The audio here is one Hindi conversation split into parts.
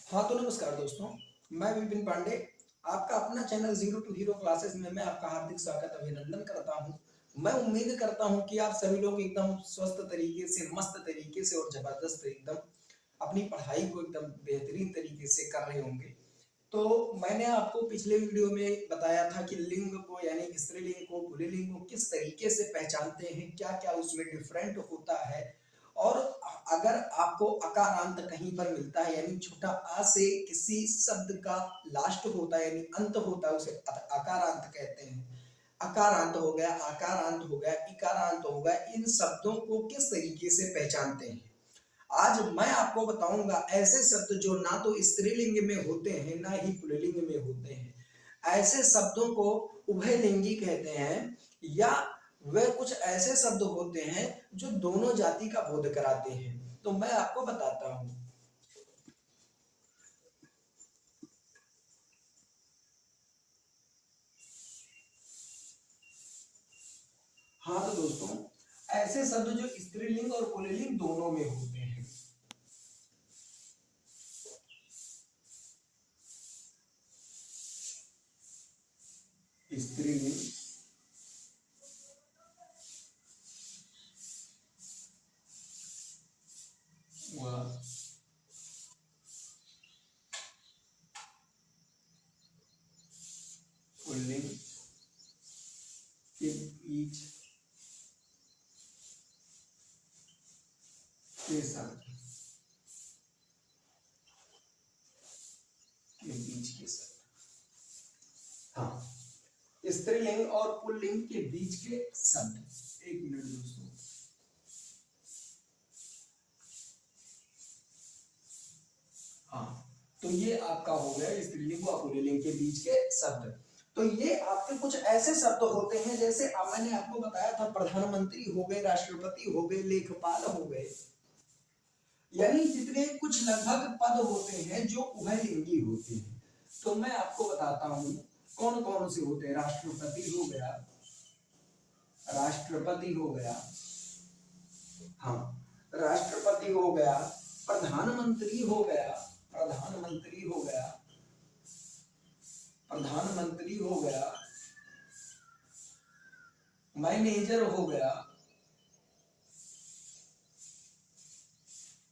हाँ तो नमस्कार दोस्तों, मैं विपिन पांडे। आपका अपना channel zero to hero classes में मैं आपका हार्दिक स्वागत अभिनंदन करता हूँ। मैं उम्मीद करता हूँ कि आप सभी लोग एकदम स्वस्थ तरीके से, मस्त तरीके से और जबरदस्त एकदम अपनी पढ़ाई को एकदम बेहतरीन तरीके से कर रहे होंगे। तो मैंने आपको पिछले वीडियो में बताया था कि लिंग को यानी स्त्रीलिंग को पुल्लिंग को किस तरीके से पहचानते हैं, क्या क्या उसमें डिफरेंट होता है। और अगर आपको अकारांत कहीं पर मिलता है यानी छोटा आ से किसी शब्द का लास्ट होता है यानी अंत होता है, उसे अकारांत कहते हैं। अकारांत हो गया, आकारांत हो गया, इकारांत हो गया, इन शब्दों को किस तरीके से पहचानते हैं आज मैं आपको बताऊंगा। ऐसे शब्द जो ना तो स्त्रीलिंग में होते हैं ना ही पुल्लिंग में होते हैं, ऐसे शब्दों को उभयलिंगी कहते हैं। या वे कुछ ऐसे शब्द होते हैं जो दोनों जाति का बोध कराते हैं। तो मैं आपको बताता हूं। हाँ तो दोस्तों, ऐसे शब्द जो स्त्रीलिंग और पुल्लिंग दोनों में होते हैं। स्त्रीलिंग व पुल्लिंग के बीच के शब्द के बीच के शब्द। हाँ, स्त्रीलिंग और पुल्लिंग के बीच के शब्द। एक मिनट दोस्तों। हाँ, तो ये आपका हो गया स्त्रीलिंग और पुल्लिंग के बीच के शब्द। तो ये आपके कुछ ऐसे शब्द होते हैं जैसे मैंने आपको बताया था, प्रधानमंत्री हो गए, राष्ट्रपति हो गए, लेखपाल हो गए, यानी जितने कुछ लगभग पद होते हैं जो उभयलिंगी होते हैं। तो मैं आपको बताता हूं कौन कौन से होते हैं। राष्ट्रपति हो गया, राष्ट्रपति हो गया, हाँ, राष्ट्रपति हो गया, प्रधानमंत्री हो गया, प्रधानमंत्री हो गया, प्रधानमंत्री हो गया, मैनेजर हो गया,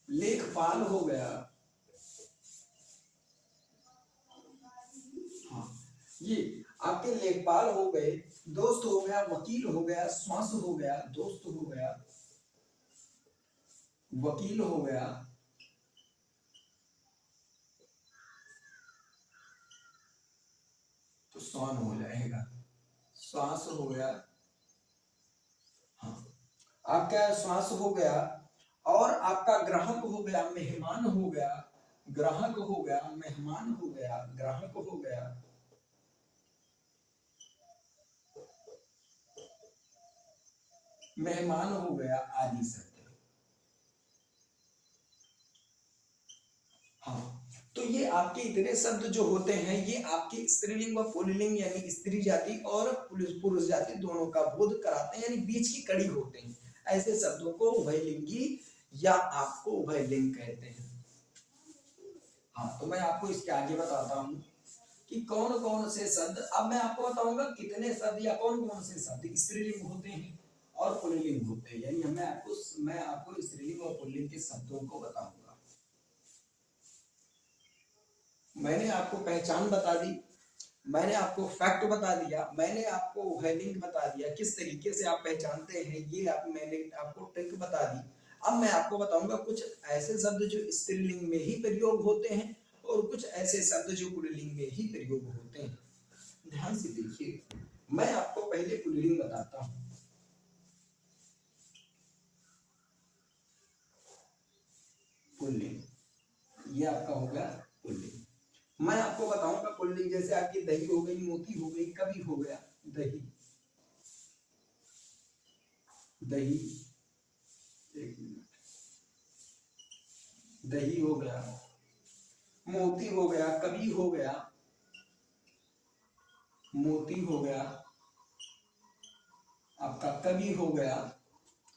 लेखपाल हो गया। हाँ, ये आपके लेखपाल हो गए, दोस्त हो गया, वकील हो गया, श्वास हो गया, दोस्त हो गया, वकील हो गया, तो स्वान हो जाएगा, श्वास हो गया। हाँ, आपका श्वास हो गया। और आपका ग्राहक हो गया, मेहमान हो गया, ग्राहक हो गया, मेहमान हो गया, ग्राहक हो गया, मेहमान हो गया, आदि शब्द। हाँ, तो ये आपके इतने शब्द जो होते हैं ये आपके स्त्रीलिंग व पुल्लिंग यानी स्त्री जाति और पुरुष जाति दोनों का बोध कराते हैं, यानी बीच की कड़ी होते हैं। ऐसे शब्दों को उभयलिंगी या आपको उभयलिंग कहते हैं। हाँ, तो मैं आपको इसके आगे बताता हूँ कि कौन कौन से शब्द। अब मैं आपको बताऊंगा कितने शब्द या कौन कौन से शब्द स्त्रीलिंग होते हैं और पुल्लिंग होते हैं, यानी मैं आपको स्त्रीलिंग और पुल्लिंग के शब्दों को बताऊंगा। मैंने आपको पहचान बता दी, मैंने आपको फैक्ट बता दिया, मैंने आपको हेडिंग बता दिया, किस तरीके से आप पहचानते हैं ये मैंने आपको ट्रिक बता दी। अब मैं आपको बताऊंगा कुछ ऐसे शब्द जो स्त्रीलिंग में ही प्रयोग होते हैं और कुछ ऐसे शब्द जो पुल्लिंग में ही प्रयोग होते हैं। ध्यान से देखिए, मैं आपको पहले पुल्लिंग बताता हूँ। पुल्लिंग, ये आपका हो गया पुल्लिंग। मैं आपको बताऊंगा पुल्लिंग, जैसे आपकी दही हो गई, मोती हो गई, कभी हो गया दही, दही, एक मिनट, दही हो गया, मोती हो गया, कभी हो गया, मोती हो गया, आपका कभी हो गया।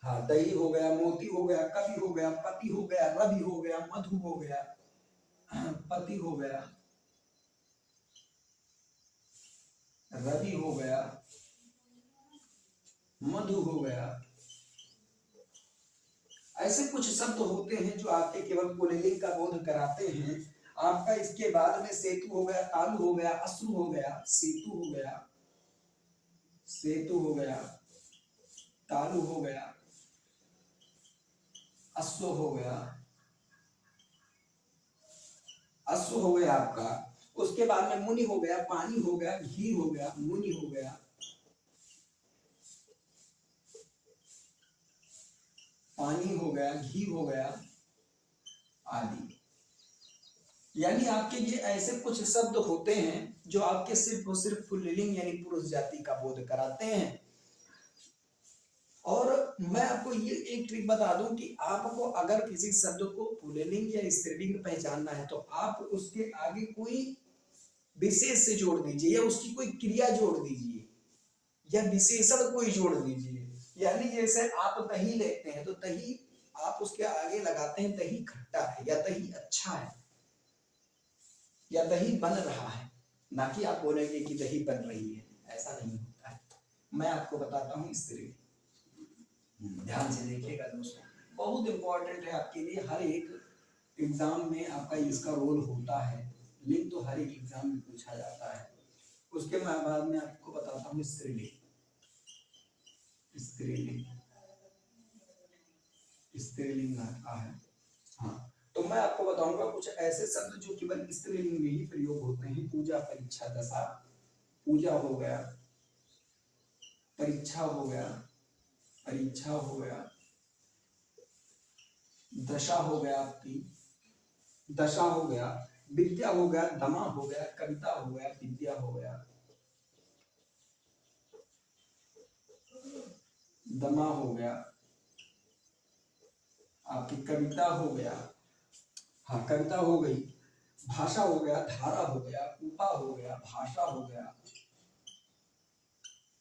हाँ, दही हो गया, मोती हो गया, कभी हो गया, पति हो गया, रवि हो गया, मधु हो गया, पति हो गया, रवि हो गया, मधु हो गया। ऐसे कुछ शब्द होते हैं जो आपके केवल पुल्लिंग का बोध कराते हैं। आपका इसके बाद में सेतु हो गया, तालु हो गया, अश्रु हो गया, सेतु हो गया, सेतु हो गया, तालु हो गया, अश्व हो गया, अश्व हो गया आपका। उसके बाद में मुनि हो गया, पानी हो गया, घी हो गया, मुनि हो गया, पानी हो गया, घी हो गया आदि। यानी आपके ये ऐसे कुछ शब्द होते हैं जो आपके सिर्फ और सिर्फ पुल्लिंग यानी पुरुष जाति का बोध कराते हैं। और मैं आपको ये एक ट्रिक बता दूं कि आपको अगर किसी शब्द को पुल्लिंग या स्त्रीलिंग पहचानना है तो आप उसके आगे कोई विशेष से जोड़ दीजिए, या उसकी कोई क्रिया जोड़ दीजिए, या विशेषण कोई जोड़ दीजिए। यानी जैसे आप दही लेते हैं तो दही आप उसके आगे लगाते हैं दही खट्टा है, या दही अच्छा है, या दही बन रहा है, ना कि आप बोलेंगे कि दही बन रही है। ऐसा नहीं होता है। मैं आपको बताता हूँ स्त्री। ध्यान से देखिएगा दोस्तों, बहुत इंपॉर्टेंट है आपके लिए। हर एक एग्जाम में आपका इसका रोल होता है। लिंग तो हर एक एग्जाम में पूछा जाता है। उसके बाद में आपको बताता हूँ स्त्रीलिंग। स्त्रीलिंग, स्त्रीलिंग आता है। हाँ, तो मैं आपको बताऊंगा कुछ ऐसे शब्द जो केवल स्त्रीलिंग में ही प्रयोग होते हैं। पूजा, परीक्षा, दशा। पूजा हो गया, परीक्षा हो गया, परीक्षा हो गया, दशा हो गया आपकी, दशा हो गया, विद्या हो गया, दमा हो गया, कविता हो गया, विद्या हो गया, दमा हो गया, आपकी कविता हो गया। हाँ, कविता हो गई। भाषा हो गया, धारा हो गया, कूपा हो गया, भाषा हो गया,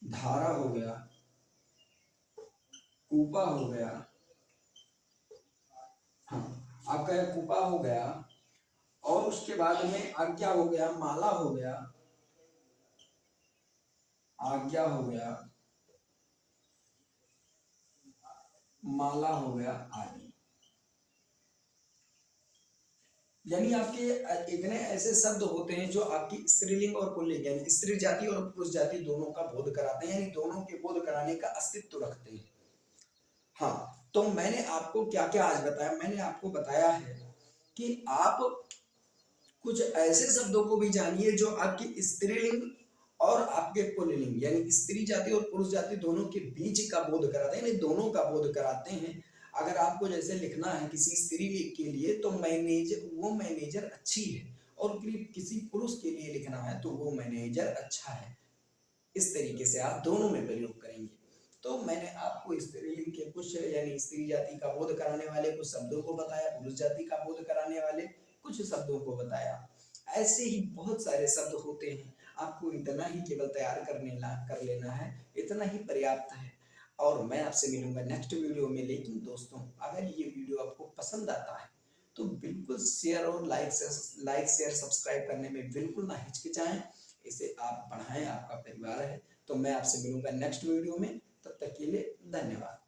धारा हो गया, कूपा हो गया। हाँ, आपका यह कूपा हो गया। और उसके बाद में आज्ञा हो गया, माला हो गया, आज्ञा हो गया, माला हो गया आदि। यानी आपके इतने ऐसे शब्द होते हैं जो आपकी स्त्रीलिंग और पुल्लिंग यानी स्त्री जाति और पुरुष जाति दोनों का बोध कराते हैं, यानी दोनों के बोध कराने का अस्तित्व रखते हैं। हाँ, तो मैंने आपको क्या क्या आज बताया। मैंने आपको बताया है कि आप कुछ ऐसे शब्दों को भी जानिए जो आपकी स्त्रीलिंग और आपके पुल्लिंग यानी स्त्री जाति और पुरुष जाति दोनों के बीच का बोध कराते हैं, यानी दोनों का बोध कराते हैं। अगर आपको जैसे लिखना है किसी स्त्री के लिए तो मैनेजर अच्छी है, और किसी पुरुष के लिए लिखना है तो वो मैनेजर अच्छा है। इस तरीके से आप दोनों में प्रयोग करेंगे। तो मैंने आपको स्त्रीलिंग के कुछ यानी स्त्री जाति का बोध कराने वाले कुछ शब्दों को बताया, पुरुष जाति का बोध कराने वाले कुछ शब्दों को बताया। ऐसे ही बहुत सारे शब्द होते हैं, आपको इतना ही केवल तैयार कर लेना है, इतना ही पर्याप्त है। और मैं आपसे मिलूंगा नेक्स्ट वीडियो में। लेकिन दोस्तों, अगर ये वीडियो आपको पसंद आता है तो बिल्कुल शेयर और लाइक शेयर सब्सक्राइब करने में बिल्कुल ना हिचकिचाएं। इसे आप बढ़ाएं, आपका परिवार है। तो मैं आपसे मिलूंगा नेक्स्ट वीडियो में, तब तक के लिए धन्यवाद।